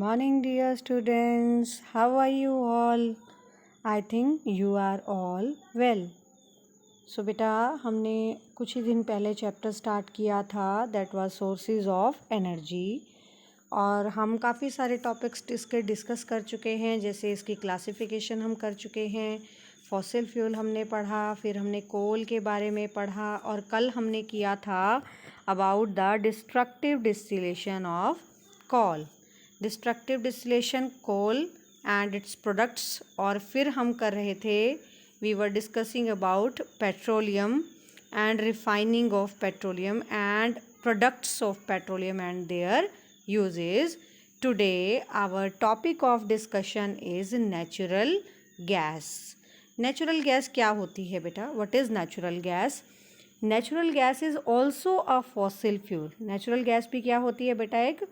morning, dear students. How are you all? I think you are all well. So बेटा हमने कुछ ही दिन पहले चैप्टर स्टार्ट किया था that was sources of energy और हम काफ़ी सारे टॉपिक्स इसके डिस्कस कर चुके हैं। जैसे इसकी क्लासिफिकेशन हम कर चुके हैं, फॉसिल फ्यूल हमने पढ़ा, फिर हमने कोल के बारे में पढ़ा और कल हमने किया था about the destructive distillation of coal, destructive distillation coal and its products. और फिर हम कर रहे थे we were discussing about petroleum and refining of petroleum and products of petroleum and their uses. Today our topic of discussion is natural gas. Natural gas क्या होती है बेटा? What is natural gas? Natural gas is also a fossil fuel. Natural gas भी क्या होती है बेटा? एक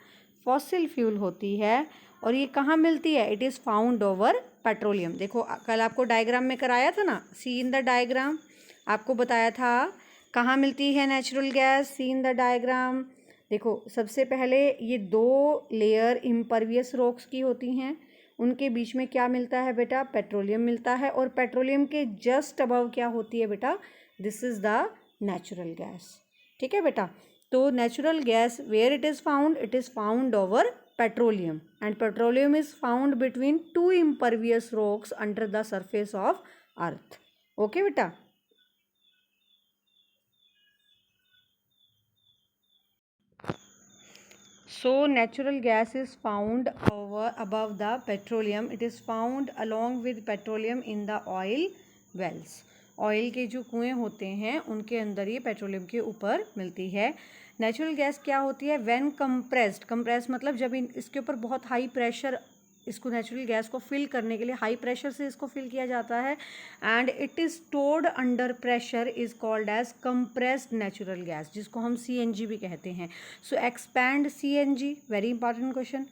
fossil fuel होती है और ये कहाँ मिलती है? It is found over petroleum. देखो कल आपको डायग्राम में कराया था ना, सी इन द डायग्राम, आपको बताया था कहाँ मिलती है natural gas. See in the diagram. देखो सबसे पहले ये दो लेयर इम्परवियस रॉक्स की होती हैं, उनके बीच में क्या मिलता है बेटा? पेट्रोलियम मिलता है और पेट्रोलियम के जस्ट अबव क्या होती है बेटा? This is the natural gas. ठीक है बेटा, तो natural gas where it is found? It is found over petroleum and petroleum is found between two impervious rocks under the surface of earth. Okay beta? So natural gas is found above the petroleum. It is found along with petroleum in the oil wells. Oil के जो कुएं होते हैं उनके अंदर ये petroleum के ऊपर मिलती है। नेचुरल गैस क्या होती है? व्हेन कंप्रेस्ड, कंप्रेस मतलब जब इसके ऊपर बहुत हाई प्रेशर, इसको नेचुरल गैस को फिल करने के लिए हाई प्रेशर से इसको फिल किया जाता है and it is stored under pressure is called as compressed natural gas, जिसको हम सीएनजी भी कहते हैं। So expand CNG, very important question.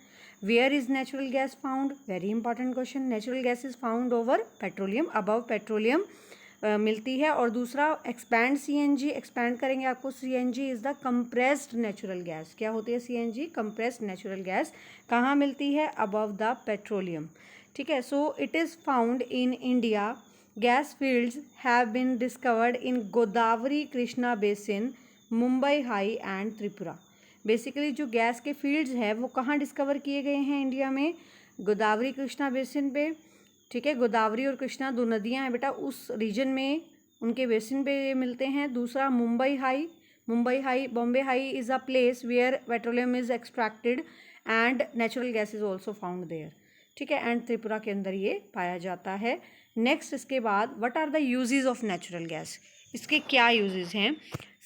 Where is natural gas found? Very important question. Natural gas is found over petroleum, above petroleum मिलती है। और दूसरा expand CNG, expand करेंगे आपको, CNG is the compressed natural gas. क्या होती है CNG? Compressed natural gas. कहाँ मिलती है? Above the petroleum. ठीक है, so it is found in India. Gas fields have been discovered in Godavari Krishna basin, Mumbai High and Tripura. Basically जो गैस के फील्ड्स हैं वो कहाँ डिस्कवर किए गए हैं इंडिया में? गोदावरी कृष्णा बेसिन पे। ठीक है, गोदावरी और कृष्णा दो नदियां हैं बेटा, उस रीजन में उनके बेसिन पे ये मिलते हैं। दूसरा Mumbai High, Mumbai High, Bombay High is a place where petroleum is extracted and natural gas is also found there. ठीक है, एंड त्रिपुरा के अंदर ये पाया जाता है। नेक्स्ट इसके बाद what are the uses of natural gas? इसके क्या यूजेस हैं?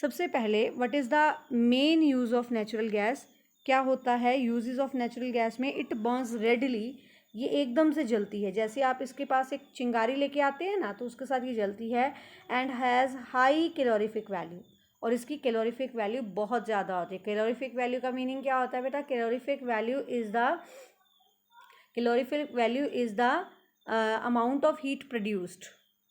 सबसे पहले what is the main use of natural gas? क्या होता है यूजेस ऑफ नेचुरल गैस में? इट बर्न्स रेडली, ये एकदम से जलती है। जैसे आप इसके पास एक चिंगारी लेके आते हैं ना, तो उसके साथ ये जलती है and has high calorific value, और इसकी कैलोरीफिक वैल्यू बहुत ज़्यादा होती है। कैलोरीफिक वैल्यू का मीनिंग क्या होता है बेटा? Calorific value is the amount of heat produced,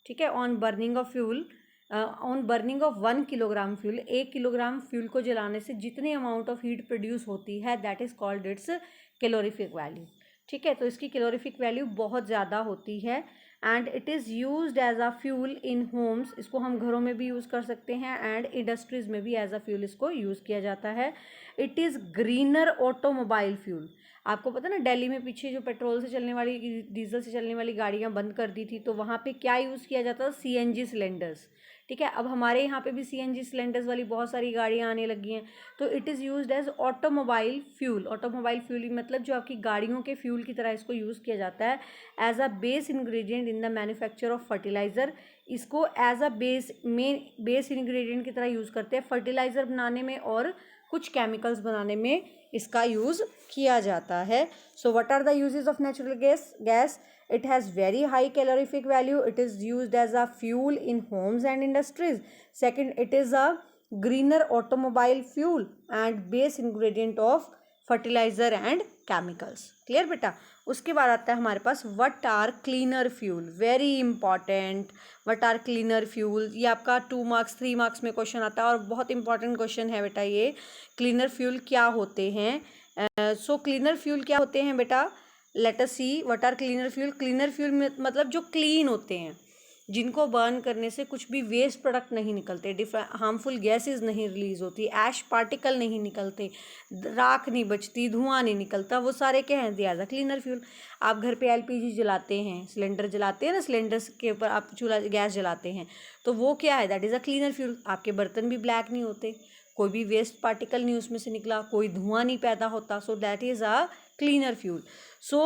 ठीक है, on burning of fuel, on burning of 1 kilogram fuel. 1 kilogram fuel को जलाने से जितनी अमाउंट ऑफ हीट प्रोड्यूस होती है that is called its calorific value. ठीक है, तो इसकी कैलोरीफिक वैल्यू बहुत ज़्यादा होती है and it is used as a fuel in homes. इसको हम घरों में भी यूज़ कर सकते हैं एंड इंडस्ट्रीज़ में भी एज अ फ्यूल इसको यूज़ किया जाता है। It is greener automobile fuel. आपको पता ना दिल्ली में पीछे जो पेट्रोल से चलने वाली, डीजल से चलने वाली गाड़ियाँ बंद कर दी थी, तो वहाँ पे क्या यूज़ किया जाता था? CNG cylinders. ठीक है, अब हमारे यहाँ पे भी सीएनजी सिलेंडर्स वाली बहुत सारी गाड़ियाँ आने लगी हैं। तो it is used as automobile fuel. Automobile fuel मतलब जो आपकी गाड़ियों के फ्यूल की तरह इसको यूज़ किया जाता है as a base ingredient in the manufacture of fertiliser. इसको एज अ बेस इंग्रेडिएंट की तरह यूज़ करते हैं फर्टिलाइज़र बनाने में और कुछ केमिकल्स बनाने में इसका यूज़ किया जाता है। So what are the uses of natural gas? It has very high calorific value. It is used as a fuel in homes and industries. Second, it is a greener automobile fuel and base ingredient of fertilizer and chemicals. Clear बेटा? उसके बाद आता है हमारे पास what are cleaner fuel? Very important. What are cleaner fuel? ये आपका 2 marks 3 marks में question आता है और बहुत इंपॉर्टेंट क्वेश्चन है बेटा ये। क्लीनर फ्यूल क्या होते हैं? सो क्लीनर फ्यूल क्या होते हैं बेटा? Let us see what are cleaner fuel. Cleaner fuel में मतलब जो क्लीन होते हैं, जिनको बर्न करने से कुछ भी वेस्ट प्रोडक्ट नहीं निकलते, हार्मफुल गैसेस नहीं रिलीज होती, ऐश पार्टिकल नहीं निकलते, राख नहीं बचती, धुआं नहीं निकलता, वो सारे क्या हैं? They are the cleaner fuel. आप घर पे एलपीजी जलाते हैं, सिलेंडर जलाते हैं ना, सिलेंडर के ऊपर आप चूल्हा गैस जलाते हैं, तो वो क्या है? That is a cleaner fuel. आपके बर्तन भी ब्लैक नहीं होते, कोई भी वेस्ट पार्टिकल नहीं उसमें से निकला, कोई धुआं नहीं पैदा होता, so that is a cleaner fuel. So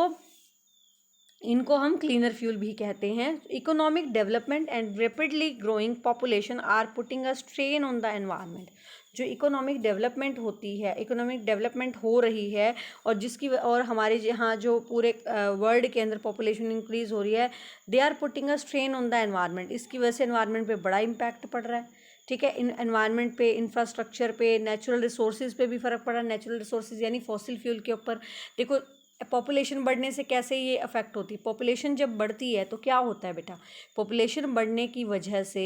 इनको हम क्लीनर फ्यूल भी कहते हैं। Economic development and rapidly growing population are putting a strain on the environment. जो इकोनॉमिक डेवलपमेंट होती है, इकोनॉमिक डेवलपमेंट हो रही है, और जिसकी और हमारे यहाँ जो पूरे वर्ल्ड के अंदर पॉपुलेशन इंक्रीज़ हो रही है, they are putting a strain on the environment. इसकी वजह से एनवायरनमेंट पे बड़ा इम्पैक्ट पड़ रहा है, ठीक है। इन एनवायरनमेंट पे, इंफ्रास्ट्रक्चर पे, नेचुरल रिसोर्सेज पे भी फ़र्क पड़ा। नेचुरल रिसोर्सेज यानी फॉसिल फ्यूल के ऊपर। देखो पॉपुलेशन बढ़ने से कैसे ये अफेक्ट होती है? पॉपुलेशन जब बढ़ती है तो क्या होता है बेटा? पॉपुलेशन बढ़ने की वजह से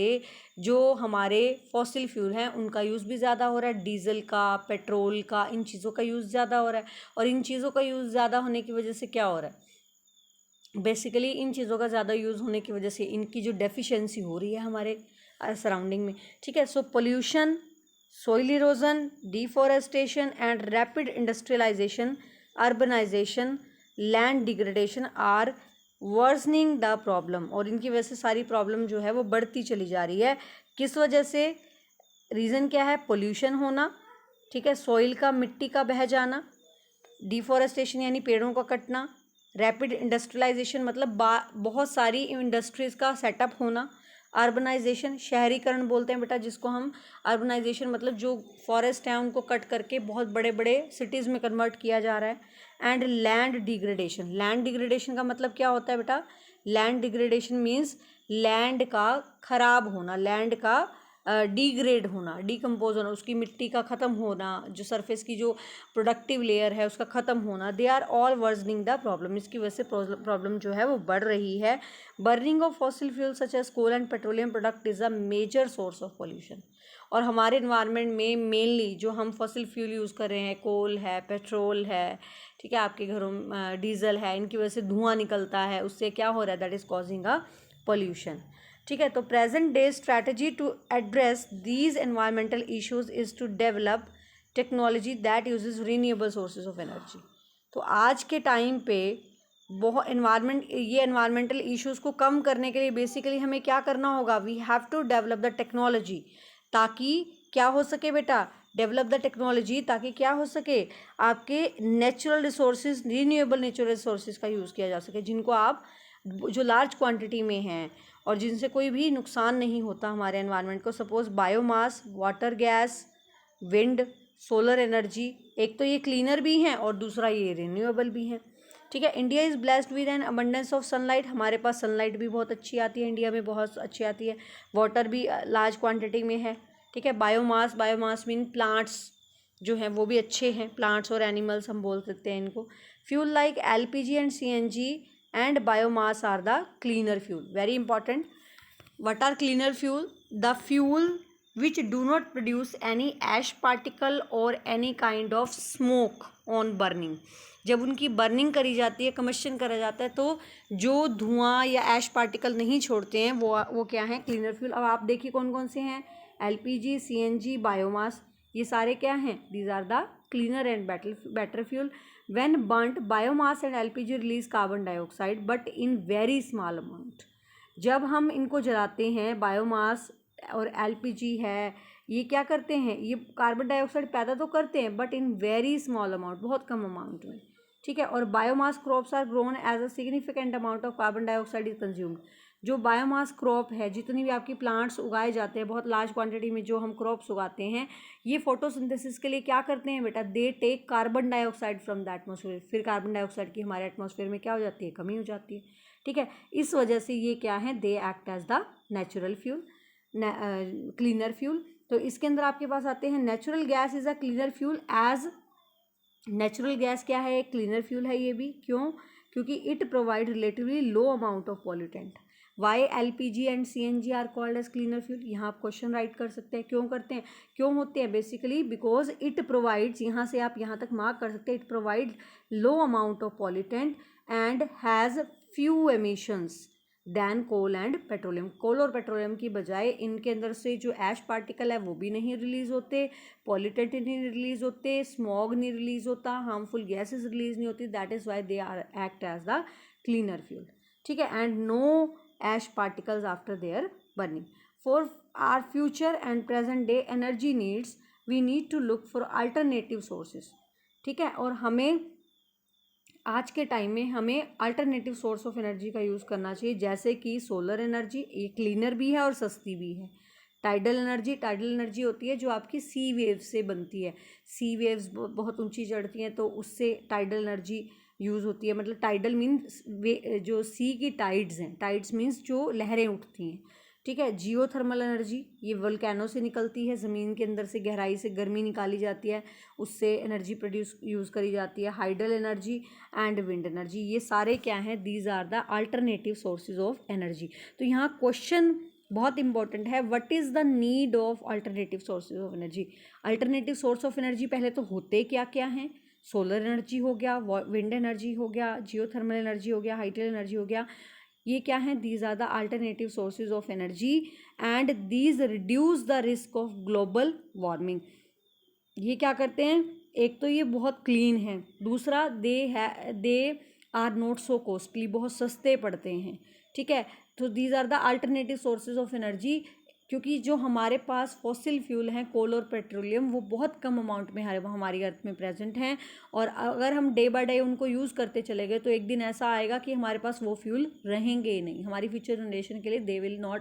जो हमारे फॉसिल फ्यूल हैं उनका यूज़ भी ज़्यादा हो रहा है, डीजल का, पेट्रोल का, इन चीज़ों का यूज़ ज़्यादा हो रहा है। और इन चीज़ों का यूज़ ज़्यादा होने की वजह से क्या हो रहा है? बेसिकली इन चीज़ों का ज़्यादा यूज़ होने की वजह से इनकी जो डेफिशिएंसी हो रही है हमारे सराउंडिंग में, ठीक है। So pollution, soil erosion, deforestation and rapid industrialisation, urbanisation, land degradation are worsening the problem. और इनकी वजह से सारी प्रॉब्लम जो है वो बढ़ती चली जा रही है। किस वजह से? रीज़न क्या है? पोल्यूशन होना, ठीक है, सॉइल का, मिट्टी का बह जाना, डिफॉरेस्टेशन यानी पेड़ों का कटना, रैपिड इंडस्ट्रियलाइजेशन मतलब बहुत सारी इंडस्ट्रीज़ का सेटअप होना, अर्बनाइजेशन शहरीकरण बोलते हैं बेटा जिसको हम। अर्बनाइजेशन मतलब जो फॉरेस्ट हैं उनको कट करके बहुत बड़े बड़े सिटीज़ में कन्वर्ट किया जा रहा है। And land degradation. Land degradation का मतलब क्या होता है बेटा? लैंड डिग्रेडेशन मीन्स लैंड का खराब होना, लैंड का डिग्रेड होना, डिकम्पोज होना, उसकी मिट्टी का ख़त्म होना, जो सरफेस की जो प्रोडक्टिव लेयर है उसका ख़त्म होना। They are all worsening the problem. इसकी वजह से प्रॉब्लम जो है वो बढ़ रही है। Burning of fossil fuel such as coal and petroleum product is a major source of pollution. और हमारे इन्वायरमेंट में मेनली जो हम फॉसिल फ्यूल यूज़ कर रहे हैं, कोल है, पेट्रोल है, ठीक है, आपके घरों में डीजल है, इनकी वजह से धुआं निकलता है, उससे क्या हो रहा है? That is causing a pollution, ठीक है। तो present day strategy to address these environmental issues is to develop technology that uses renewable sources of energy. तो आज के टाइम पे बहुत एनवायरमेंटल इश्यूज़ को कम करने के लिए बेसिकली हमें क्या करना होगा? We have to develop the technology, ताकि क्या हो सके बेटा? डेवलप द टेक्नोलॉजी ताकि क्या हो सके? आपके natural resources, renewable natural resources का यूज़ किया जा सके, जिनको आप जो लार्ज क्वांटिटी में हैं और जिनसे कोई भी नुकसान नहीं होता हमारे एनवायरनमेंट को। Suppose biomass, water gas, wind, solar energy. एक तो ये क्लीनर भी हैं और दूसरा ये रिन्यूएबल भी हैं, ठीक है। India is blessed with N abundance of sunlight. हमारे पास सनलाइट भी बहुत अच्छी आती है, इंडिया में बहुत अच्छी आती है। वाटर भी लार्ज क्वांटिटी में है, ठीक है। बायोमास मीन प्लांट्स जो हैं वो भी अच्छे हैं, प्लांट्स और एनिमल्स हम बोल सकते हैं इनको। Fuel like LPG and CNG and biomass are the cleaner fuel. Very important. What are cleaner fuel? The fuel which do not produce any ash particle or any kind of smoke on burning. जब उनकी burning करी जाती है, combustion करा जाता है, तो जो धुआं या ऐश पार्टिकल नहीं छोड़ते हैं वो क्या हैं? Cleaner fuel. अब आप देखिए कौन कौन से हैं? एलपीजी, सीएनजी, बायोमास, ये सारे क्या हैं? These are the cleaner and better fuel. When burned, biomass and LPG release carbon dioxide but in very small amount. जब हम इनको जलाते हैं, बायोमास और एलपीजी है, ये क्या करते हैं? ये कार्बन डाइऑक्साइड पैदा तो करते हैं but in very small amount, बहुत कम अमाउंट में, ठीक है। और biomass crops are grown as a significant amount of carbon dioxide is consumed. जो बायोमास क्रॉप है, जितनी भी आपकी प्लांट्स उगाए जाते हैं बहुत लार्ज क्वांटिटी में, जो हम क्रॉप्स उगाते हैं, ये फोटोसिंथेसिस के लिए क्या करते हैं बेटा? They take carbon dioxide from the atmosphere. फिर कार्बन डाइऑक्साइड की हमारे एटमॉस्फेयर में क्या हो जाती है? कमी हो जाती है, ठीक है। इस वजह से ये क्या है? They act as the natural fuel, cleaner fuel. तो इसके अंदर आपके पास आते हैं natural gas is a cleaner fuel as. Natural gas क्या है? एक क्लीनर फ्यूल है ये भी। क्यों? क्योंकि it provide relatively low amount of pollutant. Why LPG and CNG are called as cleaner fuel, यहाँ आप क्वेश्चन राइट कर सकते हैं। क्यों करते हैं, क्यों होते हैं, बेसिकली बिकॉज इट प्रोवाइड्स, यहाँ से आप यहाँ तक मार्क कर सकते हैं, it provide low amount of pollutant and has few emissions than coal and petroleum. Coal और पेट्रोलियम की बजाय इनके अंदर से जो ऐश पार्टिकल है वो भी नहीं रिलीज होते, पॉल्यूटेंट नहीं रिलीज होते, स्मॉग नहीं रिलीज होता, हार्मफुल गैसेज रिलीज नहीं होती, that is why they are act as the cleaner fuel, ठीक है। And no ash particles after their burning. For our future and present day energy needs we need to look for alternative sources, ठीक है। और हमें आज के time में हमें अल्टरनेटिव सोर्स ऑफ एनर्जी का यूज़ करना चाहिए, जैसे कि सोलर एनर्जी, ये क्लीनर भी है और सस्ती भी है। टाइडल एनर्जी होती है जो आपकी सी वेव्स से बनती है, सी वेव्स बहुत ऊंची चढ़ती हैं तो उससे टाइडल एनर्जी यूज़ होती है। मतलब टाइडल मीन्स जो सी की टाइड्स हैं, टाइड्स मीन्स जो लहरें उठती हैं, ठीक है। जियोथर्मल एनर्जी, ये वोल्केनो से निकलती है, ज़मीन के अंदर से गहराई से गर्मी निकाली जाती है, उससे एनर्जी प्रोड्यूस यूज़ करी जाती है। Hydel energy and wind energy, ये सारे क्या हैं, these are the alternative sources of energy. तो यहाँ क्वेश्चन बहुत इंपॉर्टेंट है, what is the need of alternative sources of energy. Alternative source of energy पहले तो होते क्या क्या हैं, सोलर एनर्जी हो गया, विंड एनर्जी हो गया, जियोथर्मल एनर्जी हो गया, हाइडल एनर्जी हो गया, ये क्या है, these are the alternative sources of energy and these reduce the risk of global warming. ये क्या करते हैं, एक तो ये बहुत क्लीन है, दूसरा they are not so costly, बहुत सस्ते पड़ते हैं, ठीक है। तो these are the alternative sources of energy, क्योंकि जो हमारे पास फॉसिल फ्यूल हैं, कोल और पेट्रोलियम, वो बहुत कम अमाउंट में हमारी अर्थ में प्रेजेंट हैं, और अगर हम डे बाय डे उनको यूज़ करते चले गए तो एक दिन ऐसा आएगा कि हमारे पास वो फ्यूल रहेंगे ही नहीं, हमारी फ्यूचर जनरेशन के लिए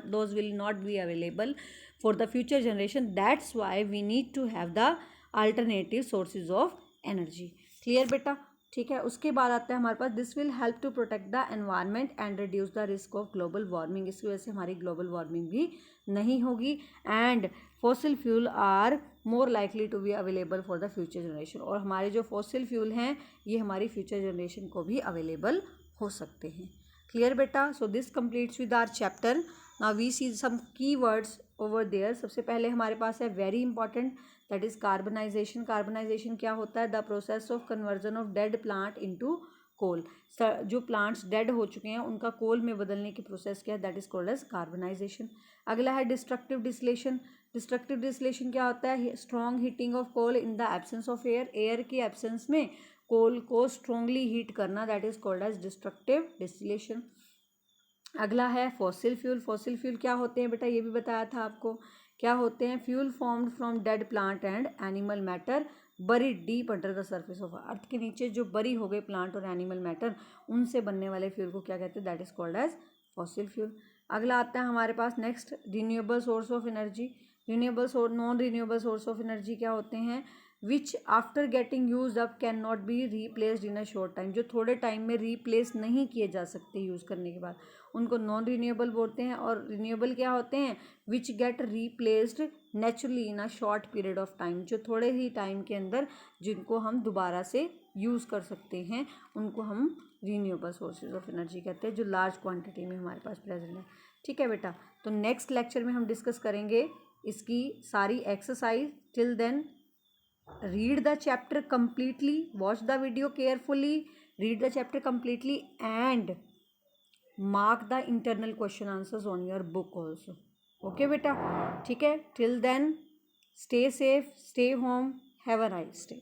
those will not be available for the future generation. That's why we need to have the alternative sources of energy. Clear बेटा, ठीक है। उसके बाद आता है हमारे पास, this will help to protect the environment and reduce the risk of global warming, इसकी वजह से हमारी ग्लोबल वार्मिंग भी नहीं होगी। And fossil fuel are more likely to be available for the future generation, और हमारे जो फॉसिल फ्यूल हैं ये हमारी फ्यूचर जनरेशन को भी अवेलेबल हो सकते हैं। क्लियर बेटा, so this completes with our chapter. Now we see some key words over there. सबसे पहले हमारे पास है very important, that is carbonization. Carbonization क्या होता है, the process of conversion of dead plant into coal. जो प्लांट्स डेड हो चुके हैं उनका कोल में बदलने की प्रोसेस क्या है, that is called as carbonization. अगला है डिस्ट्रक्टिव डिस्टिलेशन। डिस्ट्रक्टिव डिस्टिलेशन क्या होता है, strong heating of coal in the absence of air, air की एब्सेंस में कोल को स्ट्रॉन्गली हीट करना, that is called as destructive distillation. अगला है फॉसिल फ्यूल। फॉसिल फ्यूल क्या होते हैं बेटा, ये भी बताया था आपको, क्या होते हैं, fuel formed from dead plant and animal matter buried deep under the surface of earth, के नीचे जो बरी हो गए प्लांट और एनिमल मैटर, उनसे बनने वाले फ्यूल को क्या कहते हैं, that is called as fossil fuel. अगला आता है हमारे पास next, renewable source of energy. Non renewable source of energy क्या होते हैं, which after getting use up can not be replaced in a short time, जो थोड़े टाइम में रीप्लेस नहीं किए जा सकते यूज़ करने के बाद, उनको नॉन रिन्यूएबल बोलते हैं। और रिन्यूएबल क्या होते हैं, which get replaced naturally in a short period of time, जो थोड़े ही टाइम के अंदर जिनको हम दोबारा से यूज़ कर सकते हैं, उनको हम रिन्यूएबल सोर्सेज ऑफ एनर्जी कहते हैं, जो लार्ज क्वांटिटी में हमारे पास प्रेजेंट है। ठीक है बेटा, तो नेक्स्ट लेक्चर में हम डिस्कस करेंगे इसकी सारी exercise. Till then read the chapter completely, watch the video carefully, read the chapter completely and mark the internal question answers on your book also. Okay beta, ठीक है, till then stay safe, stay home, have a nice day.